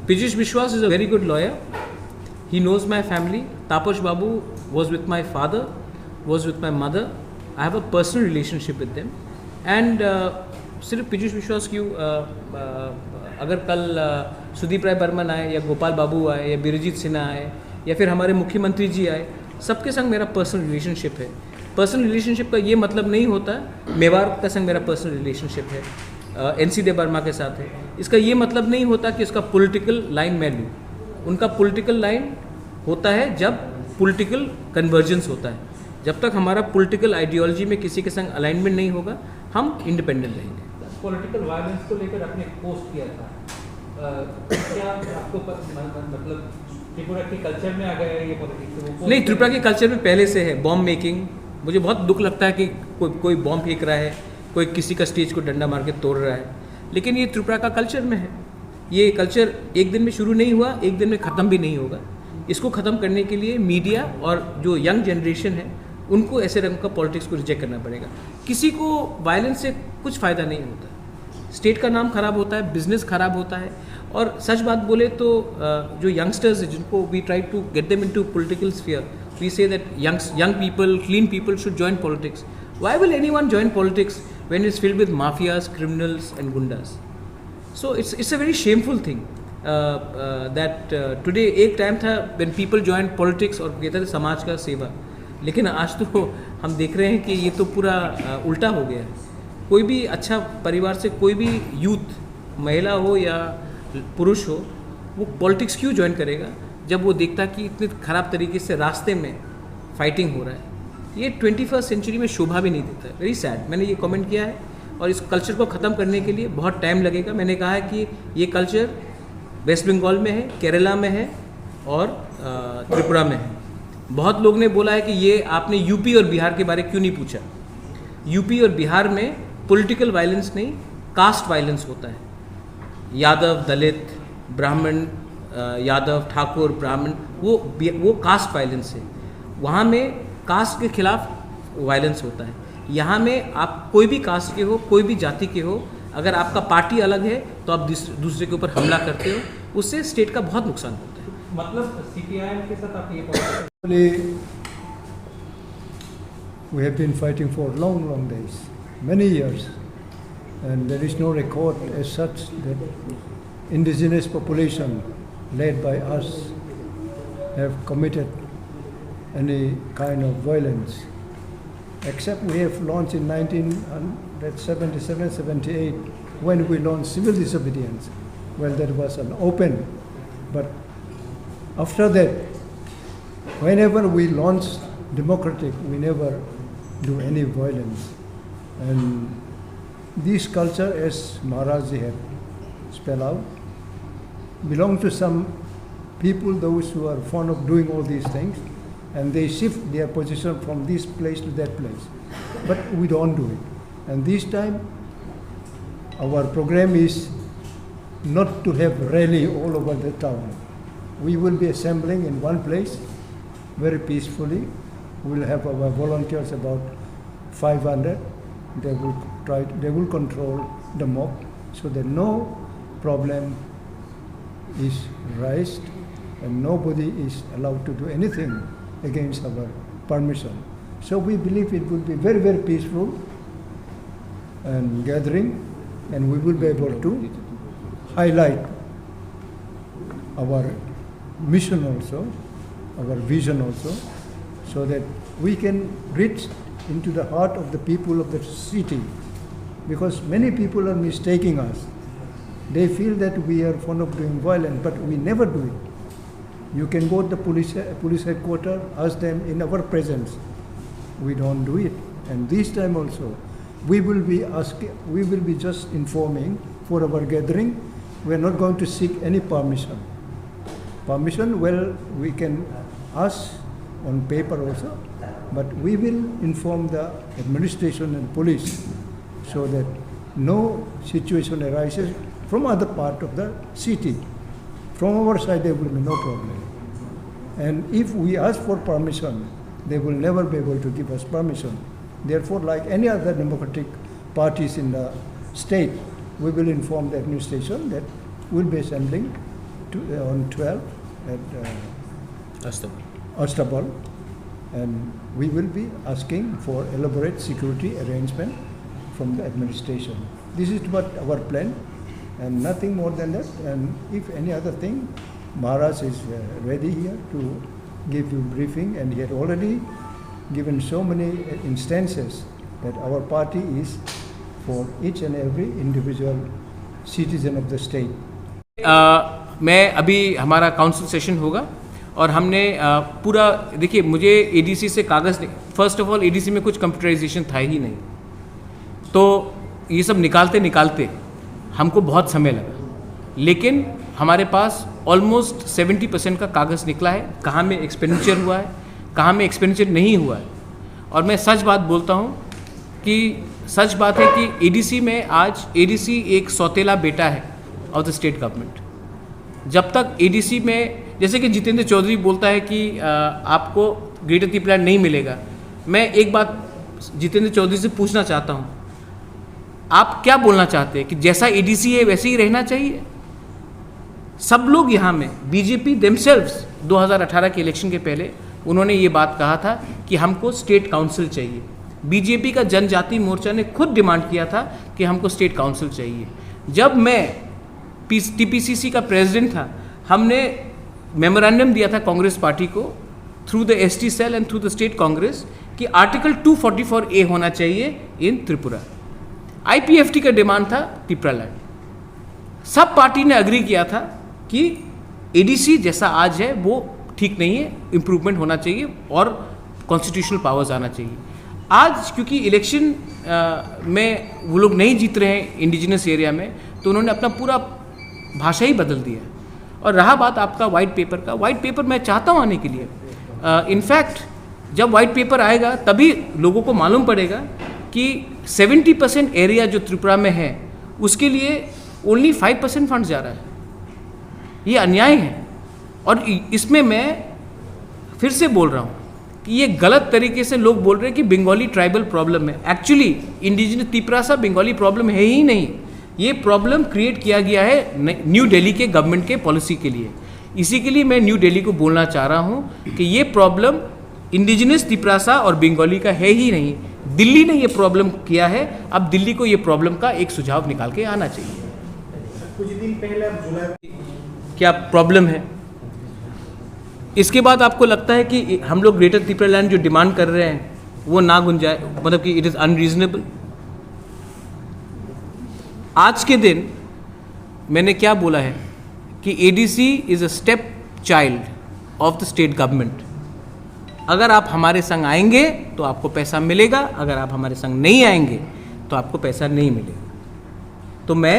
Piyush Vishwas is a very good lawyer. He knows my family. Taposh Babu was with my father, was with my mother. I have a personal relationship with them. And सिर्फ पीयूष विश्वास क्यों अगर कल सुदीप राय बर्मन आए या गोपाल बाबू आए या बीरजीत सिन्हा आए या फिर हमारे मुख्यमंत्री जी आए, सबके संग मेरा पर्सनल रिलेशनशिप है. पर्सनल रिलेशनशिप का ये मतलब नहीं होता मेवाड़ का संग मेरा पर्सनल रिलेशनशिप है, एनसी देव वर्मा के साथ है. इसका ये मतलब नहीं होता कि उसका पॉलिटिकल लाइन मैं लूँ. उनका पॉलिटिकल लाइन होता है जब पॉलिटिकल कन्वर्जेंस होता है. जब तक हमारा पॉलिटिकल आइडियोलॉजी में किसी के संग अलाइनमेंट नहीं होगा, हम इंडिपेंडेंट रहेंगे. पॉलिटिकल वायलेंस को लेकर आपने पोस्ट किया था, क्या आपको मतलब त्रिपुरा के कल्चर में आ गया है ये पॉलिटिक्स? नहीं, त्रिपुरा के कल्चर में पहले से है बॉम्ब मेकिंग. मुझे बहुत दुख लगता है कि कोई बॉम्ब फेंक रहा है, कोई किसी का स्टेज को डंडा मार के तोड़ रहा है, लेकिन ये त्रिपुरा का कल्चर में है. ये कल्चर एक दिन में शुरू नहीं हुआ, एक दिन में ख़त्म भी नहीं होगा. इसको ख़त्म करने के लिए मीडिया और जो यंग जनरेशन है उनको ऐसे रंग का पॉलिटिक्स को रिजेक्ट करना पड़ेगा. किसी को वायलेंस से कुछ फ़ायदा नहीं होता. स्टेट का नाम खराब होता है, बिजनेस खराब होता है. और सच बात बोले तो जो यंगस्टर्स हैं जिनको we try to get them into political sphere, we say that young people, clean people should join politics. Why will anyone join politics when it's filled with mafias, criminals and goondas? So it's a very shameful thing that today. एक time था when people join politics और कहते थे समाज का सेवा, लेकिन आज तो हम देख रहे हैं कि ये तो पूरा उल्टा हो गया है. कोई भी अच्छा परिवार से कोई भी यूथ, महिला हो या पुरुष हो, वो पॉलिटिक्स क्यों ज्वाइन करेगा जब वो देखता है कि इतने ख़राब तरीके से रास्ते में फाइटिंग हो रहा है. ये 21st सेंचुरी में शोभा भी नहीं देता है. Very sad. मैंने ये कमेंट किया है और इस कल्चर को ख़त्म करने के लिए बहुत टाइम लगेगा. मैंने कहा है कि ये कल्चर वेस्ट बंगाल में है, केरला में है और त्रिपुरा में है. बहुत लोग ने बोला है कि ये आपने यूपी और बिहार के बारे क्यों नहीं पूछा. यूपी और बिहार में पॉलिटिकल वायलेंस नहीं, कास्ट वायलेंस होता है. यादव, दलित, ब्राह्मण, यादव, ठाकुर, ब्राह्मण, वो कास्ट वायलेंस है. वहाँ में कास्ट के खिलाफ वायलेंस होता है. यहाँ में आप कोई भी कास्ट के हो, कोई भी जाति के हो, अगर आपका पार्टी अलग है तो आप दूसरे के ऊपर हमला करते हो, उससे स्टेट का बहुत नुकसान होता है. मतलब सीपीआईएम के साथ आप ये we have been fighting for long days, many years, and there is no record as such that indigenous population led by us have committed any kind of violence, except we have launched in 1977-78 when we launched civil disobedience. Well, that was an open, but after that, whenever we launched democratic, we never do any violence. And this culture, as Maharaj ji had spelled out, belong to some people, those who are fond of doing all these things, and they shift their position from this place to that place. But we don't do it. And this time, our program is not to have rally all over the town. We will be assembling in one place very peacefully. We will have our volunteers about 500. They will control the mob so that no problem is raised and nobody is allowed to do anything against our permission. So we believe it will be very, very peaceful and gathering, and we will be able to highlight our mission also, our vision also, so that we can reach into the heart of the people of the city. Because many people are mistaking us. They feel that we are fond of doing violence, but we never do it. You can go to the police headquarters, ask them in our presence. We don't do it. And this time also, we will be just informing for our gathering. We are not going to seek any permission. Permission, well, we can ask on paper also, but we will inform the administration and police so that no situation arises from other part of the city. From our side, there will be no problem. And if we ask for permission, they will never be able to give us permission. Therefore, like any other democratic parties in the state, we will inform the administration that we'll be assembling on 12 at Astambul. Ostabal, and we will be asking for elaborate security arrangement from the administration. This is what our plan, and nothing more than that. And if any other thing, Maharaj is ready here to give you briefing, and he had already given so many instances that our party is for each and every individual citizen of the state. मैं अभी हमारा council session होगा और हमने पूरा देखिए मुझे ADC से कागज़ फर्स्ट ऑफ ऑल एडीसी में कुछ कंप्यूटराइजेशन था ही नहीं, तो ये सब निकालते निकालते हमको बहुत समय लगा, लेकिन हमारे पास ऑलमोस्ट 70% का कागज़ निकला है, कहाँ में एक्सपेंडिचर हुआ है, कहाँ में एक्सपेंडिचर नहीं हुआ है। और मैं सच बात बोलता हूँ कि सच बात है कि एडीसी में आज एडीसी एक सौतेला बेटा है ऑफ द स्टेट गवर्नमेंट। जब तक एडीसी में जैसे कि जितेंद्र चौधरी बोलता है कि आपको ग्रेटर त्रिपुरा नहीं मिलेगा, मैं एक बात जितेंद्र चौधरी से पूछना चाहता हूँ, आप क्या बोलना चाहते हैं कि जैसा एडीसी है वैसे ही रहना चाहिए? सब लोग यहाँ में बीजेपी देमसेल्व्स 2018 के इलेक्शन के पहले उन्होंने ये बात कहा था कि हमको स्टेट काउंसिल चाहिए। बीजेपी का जनजाति मोर्चा ने खुद डिमांड किया था कि हमको स्टेट काउंसिल चाहिए। जब मैं टीपीसीसी का प्रेसिडेंट था, हमने मेमोरेंडम दिया था कांग्रेस पार्टी को through the ST cell and through the state Congress कि आर्टिकल 244A होना चाहिए इन त्रिपुरा। आईपीएफटी का डिमांड था त्रिपुरा लैंड। सब पार्टी ने अग्री किया था कि एडीसी जैसा आज है वो ठीक नहीं है, इम्प्रूवमेंट होना चाहिए और कॉन्स्टिट्यूशनल पावर्स आना चाहिए। आज क्योंकि इलेक्शन में वो लोग नहीं जीत रहे हैं इंडिजिनस एरिया में, तो उन्होंने अपना पूरा भाषा ही बदल दिया। और रहा बात आपका वाइट पेपर का, वाइट पेपर मैं चाहता हूँ आने के लिए। इनफैक्ट जब वाइट पेपर आएगा तभी लोगों को मालूम पड़ेगा कि 70% एरिया जो त्रिपुरा में है उसके लिए ओनली 5% फंड जा रहा है। ये अन्याय है और इसमें मैं फिर से बोल रहा हूँ कि ये गलत तरीके से लोग बोल रहे हैं कि बंगाली ट्राइबल प्रॉब्लम है। एक्चुअली इंडिजिनस त्रिपुरा सा बंगाली प्रॉब्लम है ही नहीं। ये प्रॉब्लम क्रिएट किया गया है न्यू दिल्ली के गवर्नमेंट के पॉलिसी के लिए। इसी के लिए मैं न्यू दिल्ली को बोलना चाह रहा हूँ कि ये प्रॉब्लम इंडिजिनस त्रिपुरा और बंगाली का है ही नहीं। दिल्ली ने ये प्रॉब्लम किया है, अब दिल्ली को ये प्रॉब्लम का एक सुझाव निकाल के आना चाहिए। कुछ दिन पहले आप जुलाई क्या प्रॉब्लम है? इसके बाद आपको लगता है कि हम लोग ग्रेटर त्रिपुरा लैंड जो डिमांड कर रहे हैं वो ना गुंजाए, मतलब कि इट इज़ अनरीजनेबल। आज के दिन मैंने क्या बोला है कि ADC is a step child of the state government. अगर आप हमारे संग आएंगे तो आपको पैसा मिलेगा, अगर आप हमारे संग नहीं आएंगे तो आपको पैसा नहीं मिलेगा। तो मैं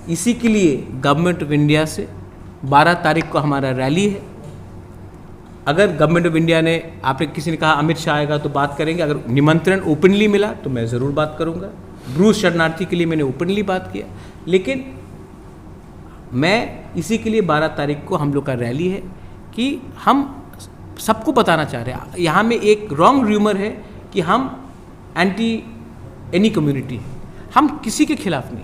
इसी के लिए गवर्नमेंट ऑफ इंडिया से 12 तारीख को हमारा रैली है। अगर गवर्नमेंट ऑफ इंडिया ने, आपने किसी ने कहा अमित शाह आएगा तो बात करेंगे, अगर निमंत्रण ओपनली मिला तो मैं ज़रूर बात करूंगा। ब्रूस शरणार्थी के लिए मैंने ओपनली बात किया, लेकिन मैं इसी के लिए 12 तारीख को हम लोग का रैली है कि हम सबको बताना चाह रहे हैं। यहाँ में एक रॉन्ग र्यूमर है कि हम एंटी एनी कम्युनिटी हैं। हम किसी के खिलाफ नहीं,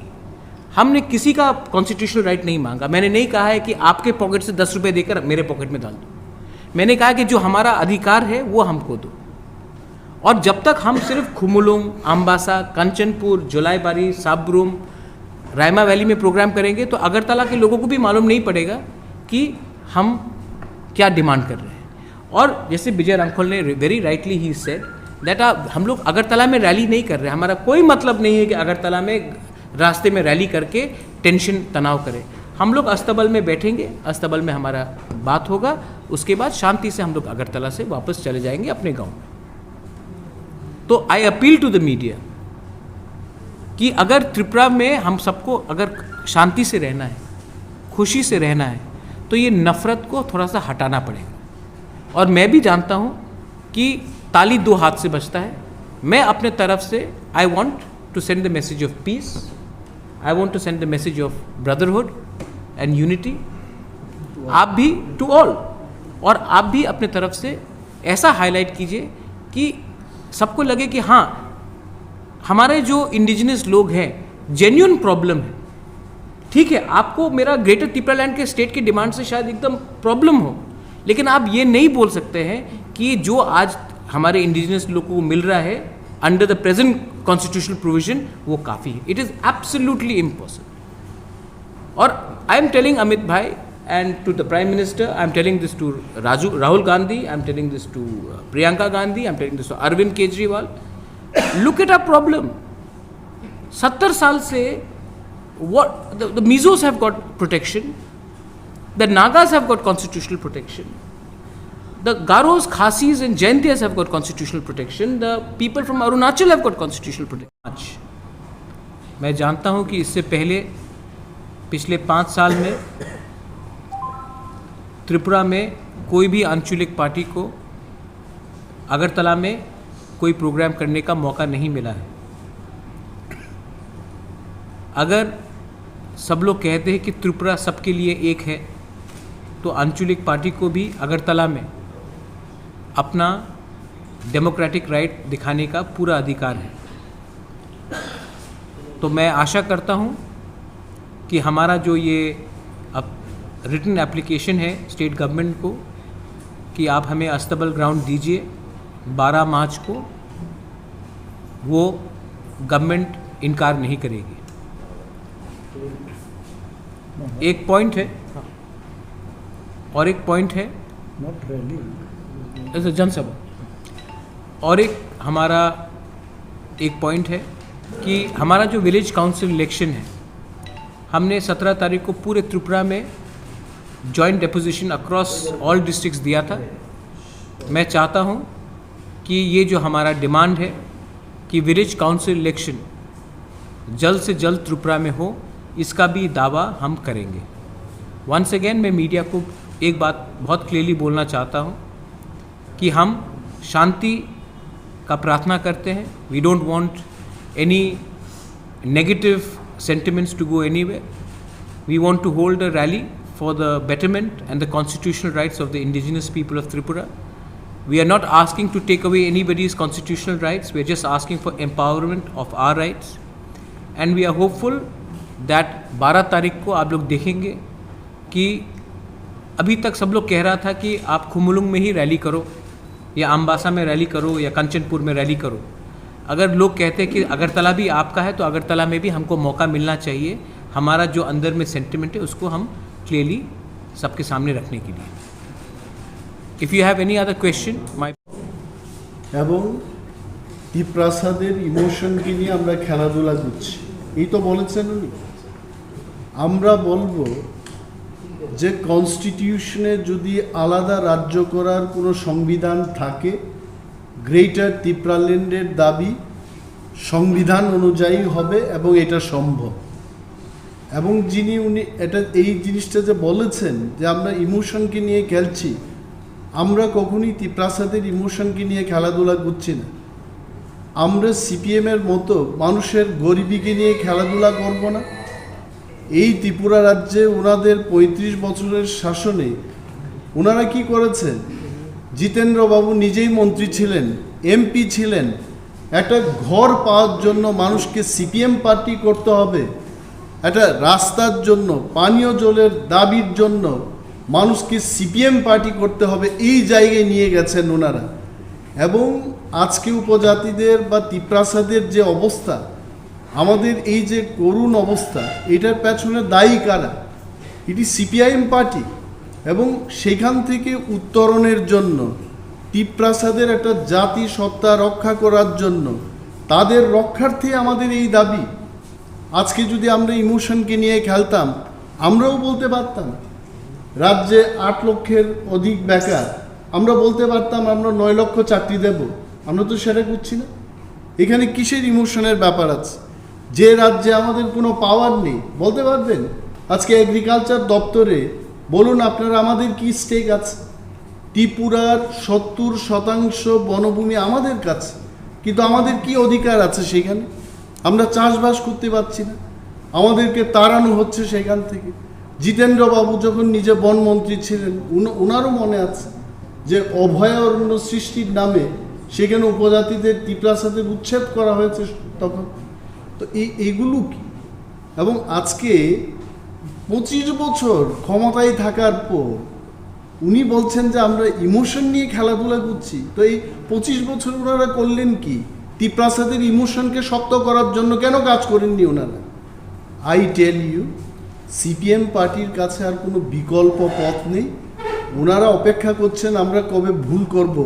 हमने किसी का कॉन्स्टिट्यूशनल राइट नहीं मांगा। मैंने नहीं कहा है कि आपके पॉकेट से 10 रुपये देकर मेरे पॉकेट में डाल दो। मैंने कहा कि जो हमारा अधिकार है वो हमको दो। और जब तक हम सिर्फ खुमुलुंग, अम्बासा, कंचनपुर, जोलाईबारी, साबरूम, रायमा वैली में प्रोग्राम करेंगे तो अगरतला के लोगों को भी मालूम नहीं पड़ेगा कि हम क्या डिमांड कर रहे हैं। और जैसे विजय रामखोल ने very rightly he said that हम लोग अगरतला में रैली नहीं कर रहे। हमारा कोई मतलब नहीं है कि अगरतला में रास्ते में रैली करके टेंशन तनाव करें। हम लोग अस्तबल में बैठेंगे, अस्तबल में हमारा बात होगा, उसके बाद शांति से हम लोग अगरतला से वापस चले जाएंगे अपने गांव में। तो I appeal to the media कि अगर त्रिपुरा में हम सबको अगर शांति से रहना है, खुशी से रहना है, तो ये नफ़रत को थोड़ा सा हटाना पड़ेगा। और मैं भी जानता हूँ कि ताली 2 हाथ से बजता है। मैं अपने तरफ से I want to send the message of peace, I want to send the message of brotherhood and unity. आप भी टू ऑल, और आप भी अपने तरफ से ऐसा हाईलाइट कीजिए कि सबको लगे कि हाँ, हमारे जो इंडिजिनस लोग हैं जेन्युइन प्रॉब्लम है, ठीक है, आपको मेरा ग्रेटर त्रिपुरालैंड के स्टेट की डिमांड से शायद एकदम प्रॉब्लम हो, लेकिन आप ये नहीं बोल सकते हैं कि जो आज हमारे इंडिजिनस लोगों को मिल रहा है under the present constitutional provision वो काफ़ी है. It is absolutely impossible. और आई एम टेलिंग अमित भाई and to the Prime Minister, I am telling this to Rahul Gandhi, I am telling this to Priyanka Gandhi, I am telling this to Arvind Kejriwal. Look at our problem. 70 साल से what the Mizos have got protection, the Nagas have got constitutional protection, the Garos, Khasis and Jaintias have got constitutional protection, the people from Arunachal have got constitutional protection. मैं जानता हूँ कि इससे पहले पिछले 5 साल में त्रिपुरा में कोई भी आंचलिक पार्टी को अगरतला में कोई प्रोग्राम करने का मौका नहीं मिला है. अगर सब लोग कहते हैं कि त्रिपुरा सबके लिए एक है, तो आंचलिक पार्टी को भी अगरतला में अपना डेमोक्रेटिक राइट दिखाने का पूरा अधिकार है. तो मैं आशा करता हूँ कि हमारा जो ये अब रिटन एप्लीकेशन है स्टेट गवर्नमेंट को कि आप हमें अस्तबल ग्राउंड दीजिए 12 मार्च को, वो गवर्नमेंट इनकार नहीं करेगी. एक पॉइंट है और एक पॉइंट है Not really. एज अ जनसभा, और एक हमारा एक पॉइंट है कि हमारा जो विलेज काउंसिल इलेक्शन है, हमने 17 तारीख को पूरे त्रिपुरा में joint deposition across all districts दिया था. मैं चाहता हूं कि ये जो हमारा डिमांड है कि विलेज काउंसिल इलेक्शन जल्द से जल्द त्रिपुरा में हो, इसका भी दावा हम करेंगे. वंस अगेन मैं मीडिया को एक बात बहुत क्लियरली बोलना चाहता हूं कि हम शांति का प्रार्थना करते हैं. We don't want any negative sentiments to go anywhere. We want to hold a rally for the betterment and the constitutional rights of the indigenous people of Tripura. We are not asking to take away anybody's constitutional rights. We are just asking for empowerment of our rights. And we are hopeful that 12 तारीख को आप लोग देखेंगे कि अभी तक सब लोग कह रहा था कि आप खुमुलुंग में ही रैली करो या अम्बासा में रैली करो या कंचनपुर में रैली करो. अगर लोग कहते हैं कि अगरतला भी आपका है, तो अगरतला में भी हमको मौका मिलना चाहिए. हमारा जो अंदर में सेंटिमेंट है उसको हम क्लियरली सबके सामने रखने के लिए. If you have any other question my. এবং ত্রিপ্রাসাদের ইমোশনকে নিয়ে আমরা খেলাধুলা করছি, এই তো বলেছেন উনি. আমরা বলবো যে কনস্টিটিউশনে যদি আলাদা রাজ্য করার কোনো সংবিধান থাকে, গ্রেটার ত্রিপুরাল্যান্ডের দাবি সংবিধান অনুযায়ী হবে এবং এটা সম্ভব. এবং যিনি উনি এটা এই জিনিসটা যে বলেছেন যে আমরা ইমোশনকে নিয়ে খেলছি, আমরা কখনই ত্রিপ্রাসাদের ইমোশনকে নিয়ে খেলাধুলা করছি না. আমরা সিপিএমের মতো মানুষের গরিবিকে নিয়ে খেলাধুলা করব না. এই ত্রিপুরা রাজ্যে ওনাদের 35 বছরের শাসনে ওনারা কি করেছেন? জিতেন্দ্রবাবু নিজেই মন্ত্রী ছিলেন, এমপি ছিলেন. একটা ঘর পাওয়ার জন্য মানুষকে সিপিএম পার্টি করতে হবে, একটা রাস্তার জন্য, পানীয় জলের দাবির জন্য মানুষকে সিপিএম পার্টি করতে হবে, এই জায়গায় নিয়ে গেছেন ওনারা. এবং আজকে উপজাতিদের বা ত্রিপ্রাসাদের যে অবস্থা, আমাদের এই যে করুণ অবস্থা, এটার পেছনে দায়ী কারা? এটি সিপিআইএম পার্টি. এবং সেখান থেকে উত্তরণের জন্য, ত্রিপ্রাসাদের একটা জাতি সত্তা রক্ষা করার জন্য, তাদের রক্ষার্থে আমাদের এই দাবি. আজকে যদি আমরা ইমোশনকে নিয়ে খেলতাম, আমরাও বলতে পারতাম রাজ্যে 8 লক্ষের অধিক বেকার, আমরা বলতে পারতাম আমরা 9 লক্ষ চাকরি দেব. আমরা তো সেটা করছি না. এখানে কিসের ইমোশনের ব্যাপার আছে? যে রাজ্যে আমাদের কোনো পাওয়ার নেই, বলতে পারবেন আজকে এগ্রিকালচার দপ্তরে বলুন আপনারা আমাদের কি স্টেক আছে? ত্রিপুরার 70% বনভূমি আমাদের কাছে, কিন্তু আমাদের কি অধিকার আছে সেখানে? আমরা চাষবাস করতে পারছি না, আমাদেরকে তাড়ানো হচ্ছে সেখান থেকে. জিতেন্দ্রবাবু যখন নিজে বনমন্ত্রী ছিলেন, ওনারও মনে আছে যে অভয়ারণ্য সৃষ্টির নামে সেখানে উপজাতিদের ত্রিপ্রাসাদের উচ্ছেদ করা হয়েছে তখন. তো এইগুলো কি? এবং আজকে 25 বছর ক্ষমতায় থাকার পর উনি বলছেন যে আমরা ইমোশন নিয়ে খেলাধুলা করছি। তো এই 25 বছর ওনারা করলেন কি? টিপ্রাসাদের ইমোশনকে শক্ত করার জন্য কেন কাজ করেননি ওনারা? আই টেল ইউ, সিপিএম পার্টির কাছে আর কোনো বিকল্প পথ নেই। ওনারা অপেক্ষা করছেন আমরা কবে ভুল করব।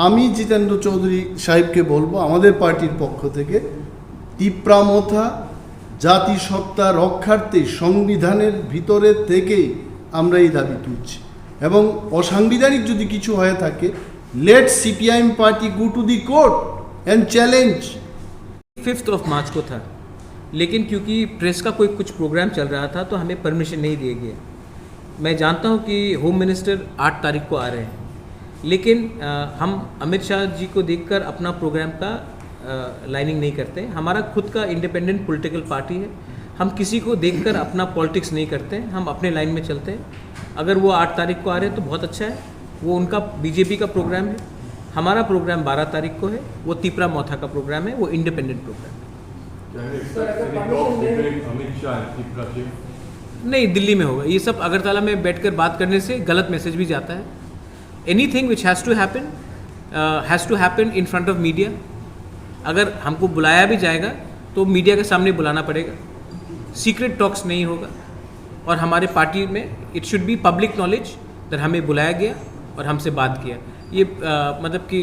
আমি জিতেন্দ্র চৌধুরী সাহেবকে বলবো আমাদের পার্টির পক্ষ থেকে, তীব্রামথা জাতিসত্তা রক্ষার্থে সংবিধানের ভিতরে থেকেই আমরা এই দাবি তুলছি, এবং অসাংবিধানিক যদি কিছু হয়ে থাকে, let CPIM party go to the court and challenge. 5th of March को था, लेकिन क्योंकि प्रेस का कोई कुछ प्रोग्राम चल रहा था तो हमें परमिशन नहीं दिया गया। मैं जानता हूं कि होम मिनिस्टर 8 तारीख को आ रहे हैं, लेकिन हम अमित शाह जी को देखकर अपना प्रोग्राम का लाइनिंग नहीं करते। हमारा खुद का इंडिपेंडेंट पॉलिटिकल पार्टी है, हम किसी को देखकर अपना पॉलिटिक्स नहीं करते, हम अपने लाइन में चलते हैं। अगर वो 8 तारीख को आ रहे हैं तो बहुत अच्छा है, वो उनका बीजेपी का प्रोग्राम है। हमारा प्रोग्राम 12 तारीख को है, वो तीपरा मोथा का प्रोग्राम है, वो इंडिपेंडेंट प्रोग्राम है। नहीं, दिल्ली में होगा ये सब। अगरतला में बैठकर बात करने से गलत मैसेज भी जाता है। Anything which has to happen in front of media. अगर हमको बुलाया भी जाएगा तो मीडिया के सामने बुलाना पड़ेगा, सीक्रेट टॉक्स नहीं होगा। और हमारे पार्टी में it should be public knowledge that हमें बुलाया गया और हमसे बात किया। ये मतलब कि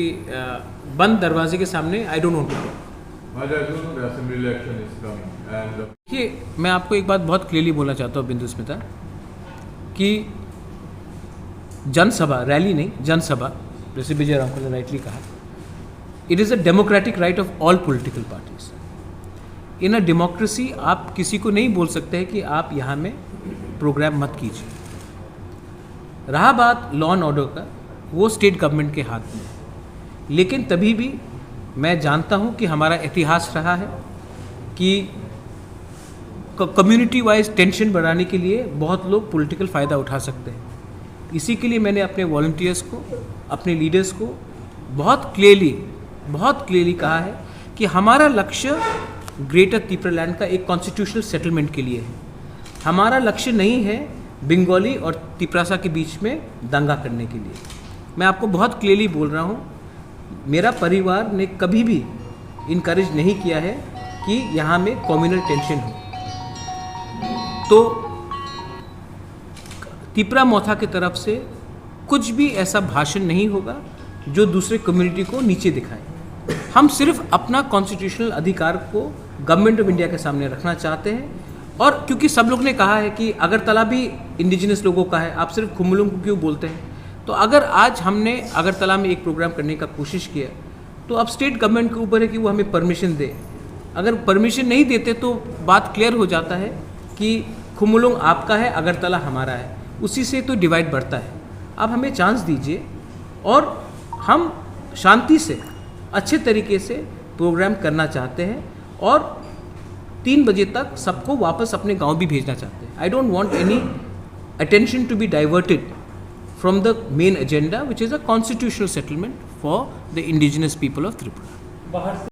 बंद दरवाजे के सामने I don't want to talk. देखिए, मैं आपको एक बात बहुत क्लियरली बोलना चाहता हूँ बिंदु स्मिता, कि जनसभा, रैली नहीं, जनसभा, जैसे विजय रामकर ने राइटली कहा, it is a democratic right of all political parties. In a democracy आप किसी को नहीं बोल सकते हैं कि आप यहाँ में प्रोग्राम मत कीजिए। रहा बात लॉ एंड ऑर्डर का, वो स्टेट गवर्नमेंट के हाथ में है। लेकिन तभी भी मैं जानता हूँ कि हमारा इतिहास रहा है कि कम्युनिटी वाइज टेंशन बढ़ाने के लिए बहुत लोग पॉलिटिकल फ़ायदा उठा सकते हैं। इसी के लिए मैंने अपने वॉलंटियर्स को, अपने लीडर्स को बहुत क्लियरली कहा है कि हमारा लक्ष्य ग्रेटर तीपरालैंड का एक कॉन्स्टिट्यूशनल सेटलमेंट के लिए है। हमारा लक्ष्य नहीं है बंगाली और तिपरासा के बीच में दंगा करने के लिए। मैं आपको बहुत क्लियरली बोल रहा हूँ, मेरा परिवार ने कभी भी इनकरेज नहीं किया है कि यहाँ में कम्युनल टेंशन हो। तो तीपरा मोथा की तरफ से कुछ भी ऐसा भाषण नहीं होगा जो दूसरे कम्युनिटी को नीचे दिखाए। हम सिर्फ अपना कॉन्स्टिट्यूशनल अधिकार को गवर्नमेंट ऑफ इंडिया के सामने रखना चाहते हैं। और क्योंकि सब लोग ने कहा है कि अगरतला भी इंडिजिनस लोगों का है, आप सिर्फ खुमुलुंग को क्यों बोलते हैं? तो अगर आज हमने अगरतला में एक प्रोग्राम करने का कोशिश किया तो अब स्टेट गवर्नमेंट के ऊपर है कि वो हमें परमिशन दे। अगर परमिशन नहीं देते तो बात क्लियर हो जाता है कि खुमुलुंग आपका है, अगरतला हमारा है, उसी से तो डिवाइड बढ़ता है। आप हमें चांस दीजिए और हम शांति से अच्छे तरीके से प्रोग्राम करना चाहते हैं और 3 बजे तक सबको वापस अपने गांव भी भेजना चाहते हैं। I don't want any attention to be diverted from the main agenda which is a constitutional settlement for the indigenous people of Tripura.